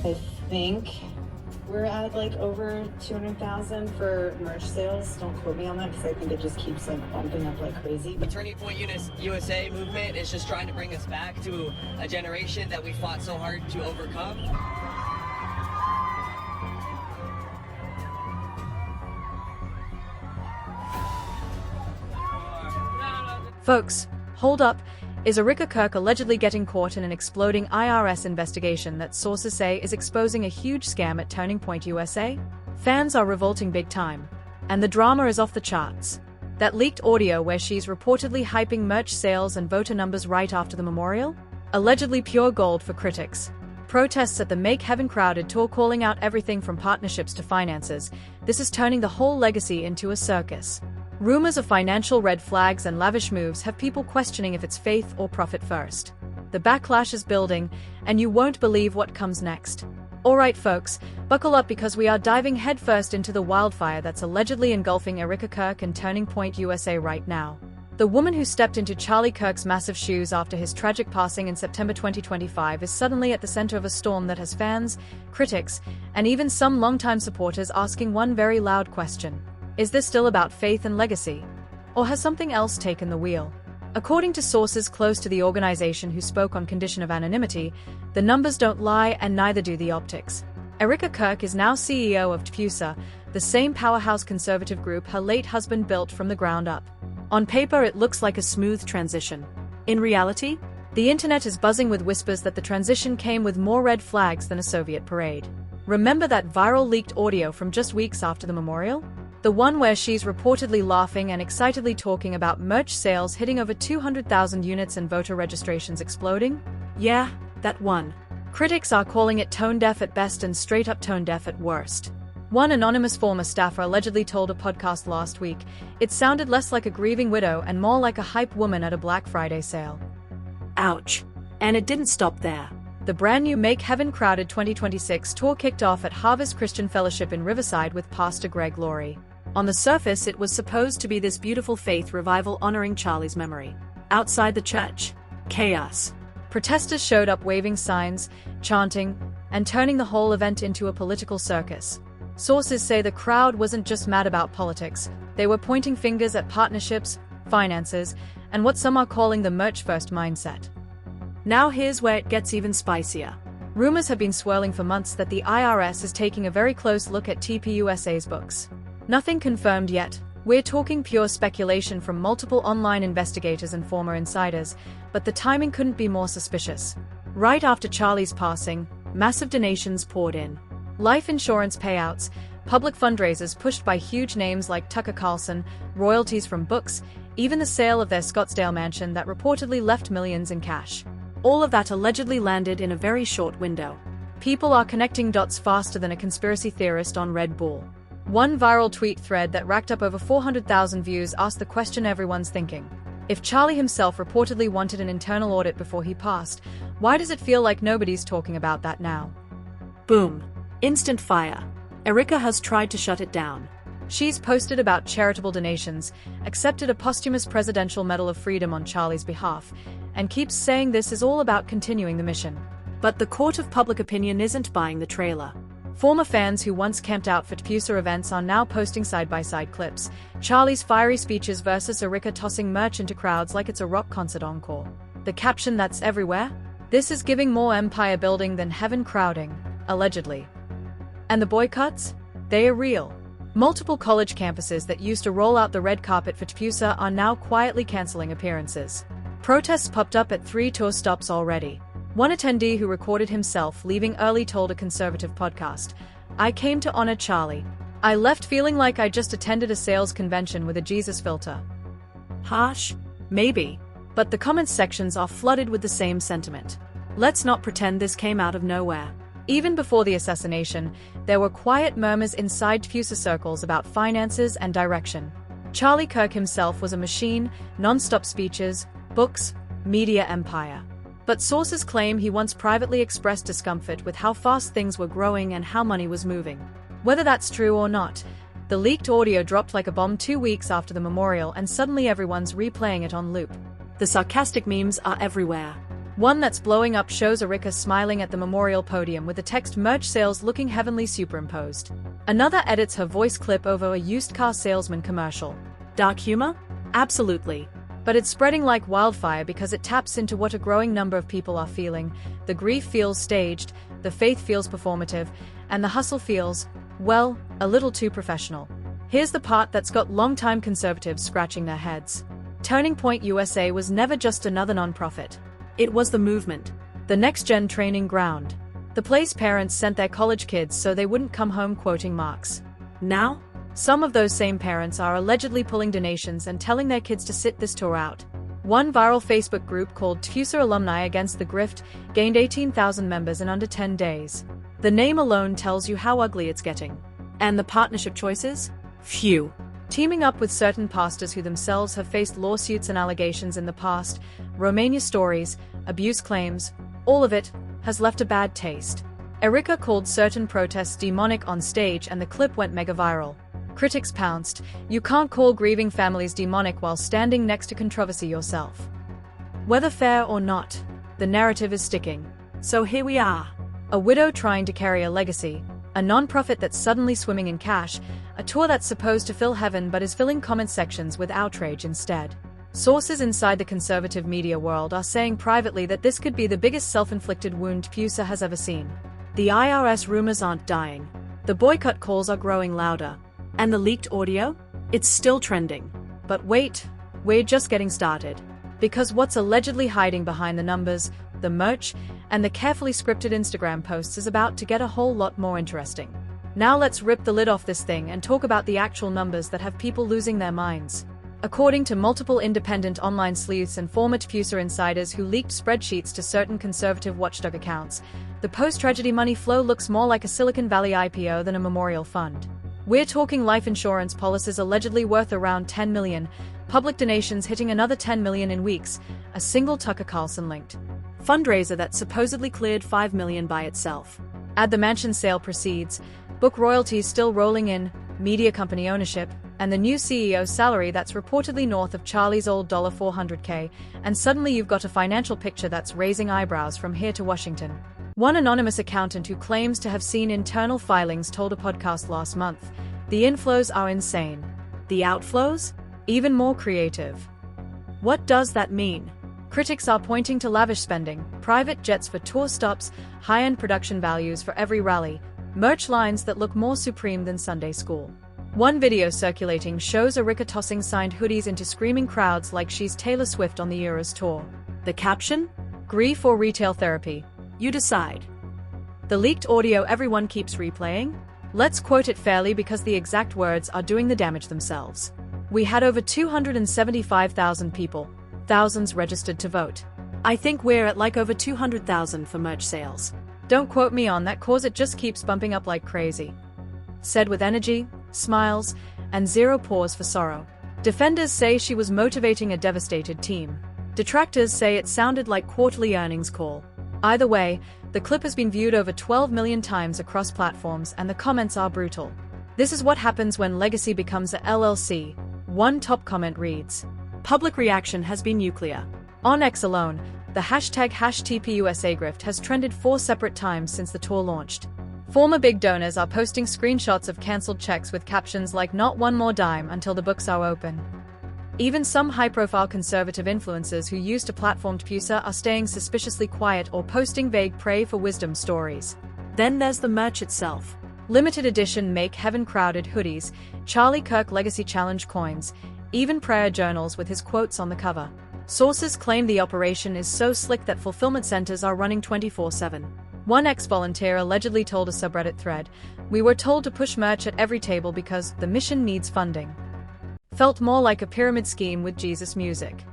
I think we're at like over 200,000 for merch sales. Don't quote me on that because I think it just keeps like bumping up like crazy. The Turning Point USA movement is just trying to bring us back to a generation that we fought so hard to overcome. Folks, hold up. Is Erika Kirk allegedly getting caught in an exploding IRS investigation that sources say is exposing a huge scam at Turning Point USA? Fans are revolting big time. And the drama is off the charts. That leaked audio where she's reportedly hyping merch sales and voter numbers right after the memorial? Allegedly pure gold for critics. Protests at the Make Heaven Crowded tour calling out everything from partnerships to finances. This is turning the whole legacy into a circus. Rumors of financial red flags and lavish moves have people questioning if it's faith or profit first. The backlash is building, and you won't believe what comes next. Alright folks, buckle up because we are diving headfirst into the wildfire that's allegedly engulfing Erika Kirk and Turning Point USA right now. The woman who stepped into Charlie Kirk's massive shoes after his tragic passing in September 2025 is suddenly at the center of a storm that has fans, critics, and even some longtime supporters asking one very loud question. Is this still about faith and legacy? Or has something else taken the wheel? According to sources close to the organization who spoke on condition of anonymity, the numbers don't lie and neither do the optics. Erika Kirk is now CEO of TPUSA, the same powerhouse conservative group her late husband built from the ground up. On paper, it looks like a smooth transition. In reality, the internet is buzzing with whispers that the transition came with more red flags than a Soviet parade. Remember that viral leaked audio from just weeks after the memorial? The one where she's reportedly laughing and excitedly talking about merch sales hitting over 200,000 units and voter registrations exploding? Yeah, that one. Critics are calling it tone-deaf at best and straight-up tone-deaf at worst. One anonymous former staffer allegedly told a podcast last week, it sounded less like a grieving widow and more like a hype woman at a Black Friday sale. Ouch. And it didn't stop there. The brand new Make Heaven Crowded 2026 tour kicked off at Harvest Christian Fellowship in Riverside with Pastor Greg Laurie. On the surface, it was supposed to be this beautiful faith revival honoring Charlie's memory. Outside the church, chaos. Protesters showed up waving signs, chanting, and turning the whole event into a political circus. Sources say the crowd wasn't just mad about politics, they were pointing fingers at partnerships, finances, and what some are calling the merch-first mindset. Now here's where it gets even spicier. Rumors have been swirling for months that the IRS is taking a very close look at TPUSA's books. Nothing confirmed yet. We're talking pure speculation from multiple online investigators and former insiders, but the timing couldn't be more suspicious. Right after Charlie's passing, massive donations poured in. Life insurance payouts, public fundraisers pushed by huge names like Tucker Carlson, royalties from books, even the sale of their Scottsdale mansion that reportedly left millions in cash. All of that allegedly landed in a very short window. People are connecting dots faster than a conspiracy theorist on Red Bull. One viral tweet thread that racked up over 400,000 views asked the question everyone's thinking. If Charlie himself reportedly wanted an internal audit before he passed, why does it feel like nobody's talking about that now? Boom. Instant fire. Erika has tried to shut it down. She's posted about charitable donations, accepted a posthumous Presidential Medal of Freedom on Charlie's behalf, and keeps saying this is all about continuing the mission. But the court of public opinion isn't buying the trailer. Former fans who once camped out for TPUSA events are now posting side-by-side clips. Charlie's fiery speeches versus Erika tossing merch into crowds like it's a rock concert encore. The caption that's everywhere? This is giving more empire building than heaven crowding, allegedly. And the boycotts? They are real. Multiple college campuses that used to roll out the red carpet for TPUSA are now quietly canceling appearances. Protests popped up at 3 tour stops already. One attendee who recorded himself leaving early told a conservative podcast, "I came to honor Charlie. I left feeling like I just attended a sales convention with a Jesus filter." Harsh? Maybe. But the comments sections are flooded with the same sentiment. Let's not pretend this came out of nowhere. Even before the assassination, there were quiet murmurs inside TPUSA circles about finances and direction. Charlie Kirk himself was a machine, non-stop speeches, books, media empire. But sources claim he once privately expressed discomfort with how fast things were growing and how money was moving. Whether that's true or not, the leaked audio dropped like a bomb 2 weeks after the memorial and suddenly everyone's replaying it on loop. The sarcastic memes are everywhere. One that's blowing up shows Erika smiling at the memorial podium with the text "merch sales" looking heavenly superimposed. Another edits her voice clip over a used car salesman commercial. Dark humor? Absolutely. But it's spreading like wildfire because it taps into what a growing number of people are feeling. The grief feels staged, the faith feels performative, and the hustle feels, well, a little too professional. Here's the part that's got longtime conservatives scratching their heads. Turning Point USA was never just another nonprofit. It was the movement. The next-gen training ground. The place parents sent their college kids so they wouldn't come home quoting Marx. Now, some of those same parents are allegedly pulling donations and telling their kids to sit this tour out. One viral Facebook group called TPUSA Alumni Against the Grift gained 18,000 members in under 10 days. The name alone tells you how ugly it's getting. And the partnership choices? Phew. Teaming up with certain pastors who themselves have faced lawsuits and allegations in the past, Romania stories, abuse claims, all of it has left a bad taste. Erika called certain protests demonic on stage and the clip went mega viral. Critics pounced. You can't call grieving families demonic while standing next to controversy yourself. Whether fair or not, the narrative is sticking. So here we are. A widow trying to carry a legacy, a non-profit that's suddenly swimming in cash, a tour that's supposed to fill heaven but is filling comment sections with outrage instead. Sources inside the conservative media world are saying privately that this could be the biggest self-inflicted wound TPUSA has ever seen. The IRS rumors aren't dying. The boycott calls are growing louder. And the leaked audio? It's still trending. But wait, we're just getting started. Because what's allegedly hiding behind the numbers, the merch, and the carefully scripted Instagram posts is about to get a whole lot more interesting. Now let's rip the lid off this thing and talk about the actual numbers that have people losing their minds. According to multiple independent online sleuths and former TPUSA insiders who leaked spreadsheets to certain conservative watchdog accounts, the post-tragedy money flow looks more like a Silicon Valley IPO than a memorial fund. We're talking life insurance policies allegedly worth around $10 million, public donations hitting another $10 million in weeks, a single Tucker Carlson-linked fundraiser that supposedly cleared $5 million by itself. Add the mansion sale proceeds, book royalties still rolling in, media company ownership, and the new CEO's salary that's reportedly north of Charlie's old $400K, and suddenly you've got a financial picture that's raising eyebrows from here to Washington. One anonymous accountant who claims to have seen internal filings told a podcast last month, the inflows are insane. The outflows? Even more creative. What does that mean? Critics are pointing to lavish spending, private jets for tour stops, high-end production values for every rally, merch lines that look more supreme than Sunday school. One video circulating shows Erika tossing signed hoodies into screaming crowds like she's Taylor Swift on the Eras tour. The caption? Grief or retail therapy? You decide. The leaked audio everyone keeps replaying? Let's quote it fairly because the exact words are doing the damage themselves. We had over 275,000 people, thousands registered to vote. I think we're at like over 200,000 for merch sales. Don't quote me on that cause it just keeps bumping up like crazy. Said with energy, smiles, and zero pause for sorrow. Defenders say she was motivating a devastated team. Detractors say it sounded like quarterly earnings call. Either way, the clip has been viewed over 12 million times across platforms and the comments are brutal. This is what happens when legacy becomes a LLC. One top comment reads, "Public reaction has been nuclear." On X alone, the hashtag #TPUSAGrift has trended 4 separate times since the tour launched. Former big donors are posting screenshots of cancelled checks with captions like "not one more dime until the books are open." Even some high-profile conservative influencers who used to platform TPUSA are staying suspiciously quiet or posting vague pray for wisdom stories. Then there's the merch itself. Limited edition Make Heaven Crowded hoodies, Charlie Kirk Legacy Challenge coins, even prayer journals with his quotes on the cover. Sources claim the operation is so slick that fulfillment centers are running 24/7. One ex-volunteer allegedly told a subreddit thread, "We were told to push merch at every table because the mission needs funding." Felt more like a pyramid scheme with Jesus music.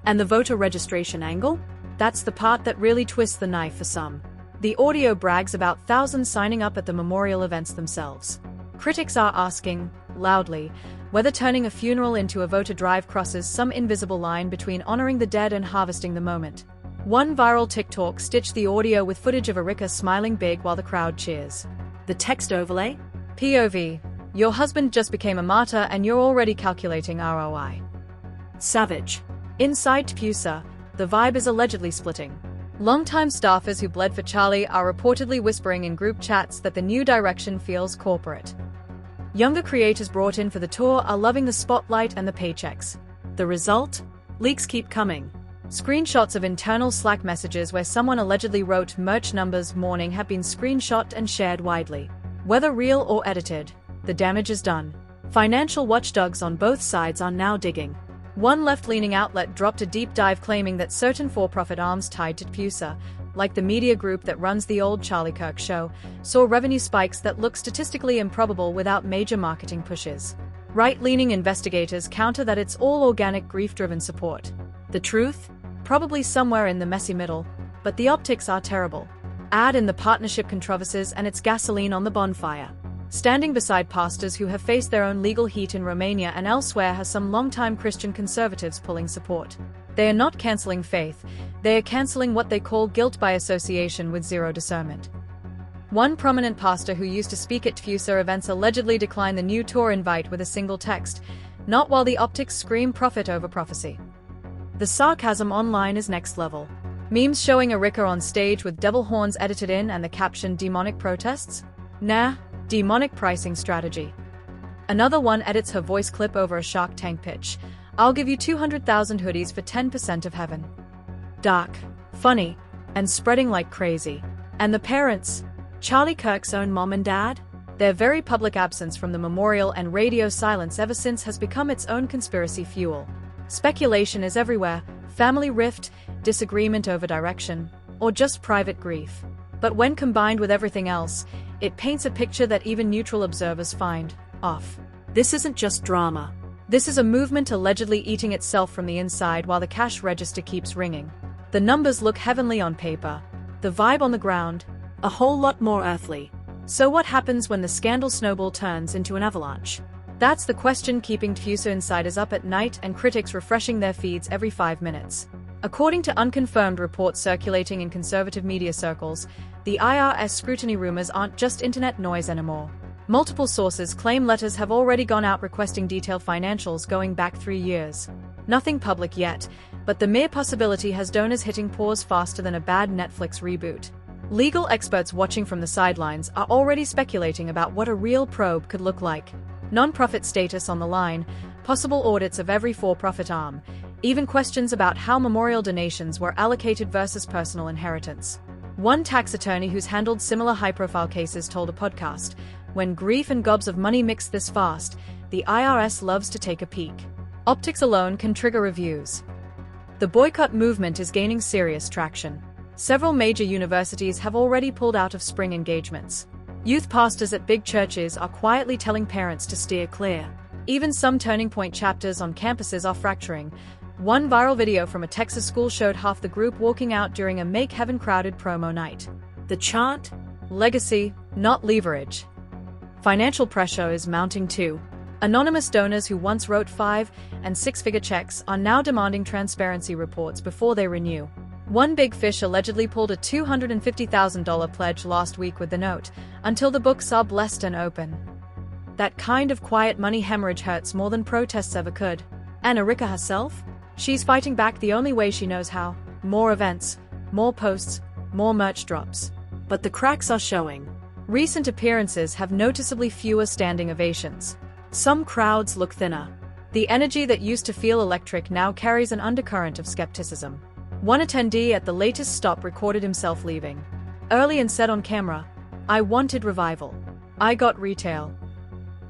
And the voter registration angle? That's the part that really twists the knife for some. The audio brags about thousands signing up at the memorial events themselves. Critics are asking, loudly, whether turning a funeral into a voter drive crosses some invisible line between honoring the dead and harvesting the moment. One viral TikTok stitched the audio with footage of Erika smiling big while the crowd cheers. The text overlay? POV. Your husband just became a martyr and you're already calculating ROI. Savage. Inside TPUSA, the vibe is allegedly splitting. Longtime staffers who bled for Charlie are reportedly whispering in group chats that the new direction feels corporate. Younger creators brought in for the tour are loving the spotlight and the paychecks. The result? Leaks keep coming. Screenshots of internal Slack messages where someone allegedly wrote merch numbers morning have been screenshot and shared widely. Whether real or edited, the damage is done. Financial watchdogs on both sides are now digging. One left-leaning outlet dropped a deep dive claiming that certain for-profit arms tied to TPUSA, like the media group that runs the old Charlie Kirk show, saw revenue spikes that look statistically improbable without major marketing pushes. Right-leaning investigators counter that it's all organic grief-driven support. The truth? Probably somewhere in the messy middle, but the optics are terrible. Add in the partnership controversies and it's gasoline on the bonfire. Standing beside pastors who have faced their own legal heat in Romania and elsewhere has some longtime Christian conservatives pulling support. They are not canceling faith, they are canceling what they call guilt by association with zero discernment. One prominent pastor who used to speak at TPUSA events allegedly declined the new tour invite with a single text, "Not while the optics scream profit over prophecy." The sarcasm online is next level. Memes showing Erika on stage with devil horns edited in and the caption "demonic protests?" Nah, demonic pricing strategy. Another one edits her voice clip over a Shark Tank pitch. "I'll give you 200,000 hoodies for 10% of heaven." Dark, funny, and spreading like crazy. And the parents? Charlie Kirk's own mom and dad? Their very public absence from the memorial and radio silence ever since has become its own conspiracy fuel. Speculation is everywhere, family rift, disagreement over direction, or just private grief. But when combined with everything else, it paints a picture that even neutral observers find off. This isn't just drama. This is a movement allegedly eating itself from the inside while the cash register keeps ringing. The numbers look heavenly on paper. The vibe on the ground, a whole lot more earthly. So what happens when the scandal snowball turns into an avalanche? That's the question keeping TPUSA insiders up at night and critics refreshing their feeds every 5 minutes. According to unconfirmed reports circulating in conservative media circles, the IRS scrutiny rumors aren't just internet noise anymore. Multiple sources claim letters have already gone out requesting detailed financials going back 3 years. Nothing public yet, but the mere possibility has donors hitting pause faster than a bad Netflix reboot. Legal experts watching from the sidelines are already speculating about what a real probe could look like. Non-profit status on the line, possible audits of every for-profit arm, even questions about how memorial donations were allocated versus personal inheritance. One tax attorney who's handled similar high-profile cases told a podcast, "When grief and gobs of money mix this fast, the IRS loves to take a peek. Optics alone can trigger reviews." The boycott movement is gaining serious traction. Several major universities have already pulled out of spring engagements. Youth pastors at big churches are quietly telling parents to steer clear. Even some Turning Point chapters on campuses are fracturing. One viral video from a Texas school showed half the group walking out during a Make Heaven Crowded promo night. The chant? Legacy, not leverage. Financial pressure is mounting too. Anonymous donors who once wrote 5- and 6-figure checks are now demanding transparency reports before they renew. One big fish allegedly pulled a $250,000 pledge last week with the note, "Until the books are blessed and open." That kind of quiet money hemorrhage hurts more than protests ever could. And Erika herself? She's fighting back the only way she knows how. More events, more posts, more merch drops. But the cracks are showing. Recent appearances have noticeably fewer standing ovations. Some crowds look thinner. The energy that used to feel electric now carries an undercurrent of skepticism. One attendee at the latest stop recorded himself leaving early and said on camera, "I wanted revival. I got retail."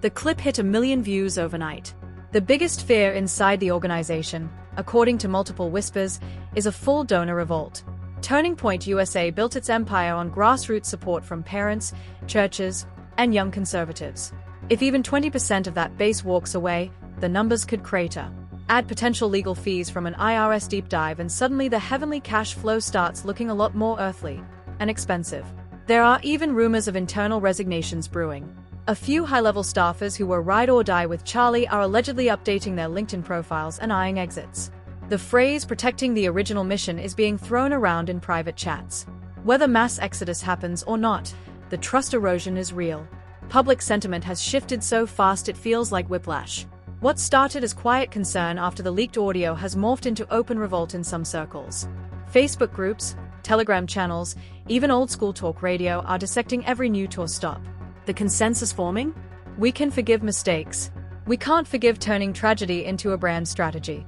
The clip hit 1 million views overnight. The biggest fear inside the organization, according to multiple whispers, is a full donor revolt. Turning Point USA built its empire on grassroots support from parents, churches, and young conservatives. If even 20% of that base walks away, the numbers could crater. Add potential legal fees from an IRS deep dive and suddenly the heavenly cash flow starts looking a lot more earthly and expensive. There are even rumors of internal resignations brewing. A few high-level staffers who were ride or die with Charlie are allegedly updating their LinkedIn profiles and eyeing exits. The phrase "protecting the original mission" is being thrown around in private chats. Whether mass exodus happens or not, the trust erosion is real. Public sentiment has shifted so fast it feels like whiplash. What started as quiet concern after the leaked audio has morphed into open revolt in some circles. Facebook groups, Telegram channels, even old-school talk radio are dissecting every new tour stop. The consensus forming? We can forgive mistakes. We can't forgive turning tragedy into a brand strategy.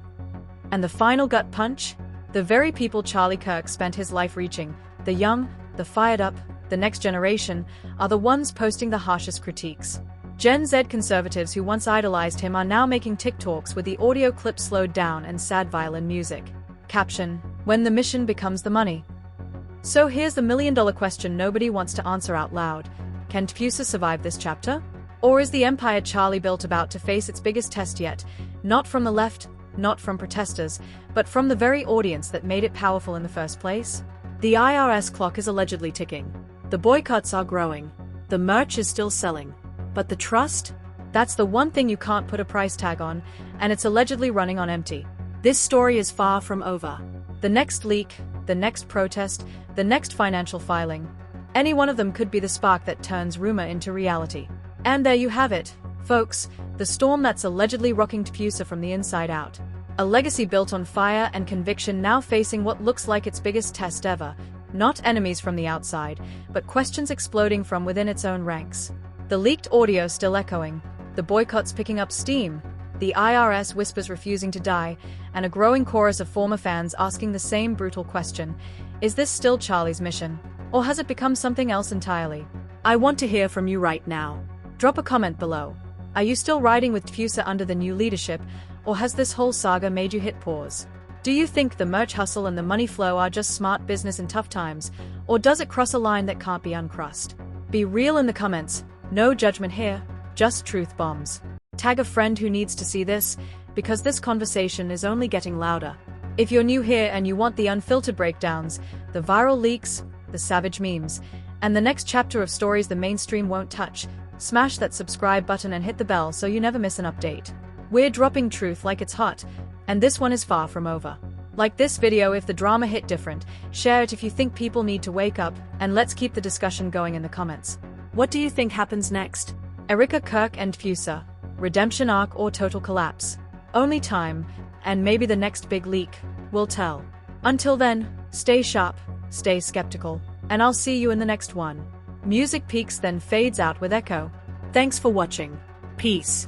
And the final gut punch? The very people Charlie Kirk spent his life reaching, the young, the fired up, the next generation, are the ones posting the harshest critiques. Gen Z conservatives who once idolized him are now making TikToks with the audio clip slowed down and sad violin music. Caption: when the mission becomes the money. So here's the million-dollar question nobody wants to answer out loud. Can TPUSA survive this chapter? Or is the empire Charlie built about to face its biggest test yet? Not from the left, not from protesters, but from the very audience that made it powerful in the first place? The IRS clock is allegedly ticking. The boycotts are growing. The merch is still selling. But the trust? That's the one thing you can't put a price tag on, and it's allegedly running on empty. This story is far from over. The next leak, the next protest, the next financial filing. Any one of them could be the spark that turns rumor into reality. And there you have it, folks, the storm that's allegedly rocking TPUSA from the inside out. A legacy built on fire and conviction now facing what looks like its biggest test ever. Not enemies from the outside, but questions exploding from within its own ranks. The leaked audio still echoing, the boycotts picking up steam, the IRS whispers refusing to die, and a growing chorus of former fans asking the same brutal question: is this still Charlie's mission? Or has it become something else entirely? I want to hear from you right now. Drop a comment below. Are you still riding with TPUSA under the new leadership, or has this whole saga made you hit pause? Do you think the merch hustle and the money flow are just smart business in tough times, or does it cross a line that can't be uncrossed? Be real in the comments. No judgment here, just truth bombs. Tag a friend who needs to see this, because this conversation is only getting louder. If you're new here and you want the unfiltered breakdowns, the viral leaks, the savage memes, and the next chapter of stories the mainstream won't touch, smash that subscribe button and hit the bell so you never miss an update. We're dropping truth like it's hot, and this one is far from over. Like this video if the drama hit different, share it if you think people need to wake up, and let's keep the discussion going in the comments. What do you think happens next? Erika Kirk and TPUSA, redemption arc or total collapse? Only time, and maybe the next big leak, will tell. Until then, stay sharp, stay skeptical, and I'll see you in the next one. Music peaks then fades out with echo. Thanks for watching. Peace.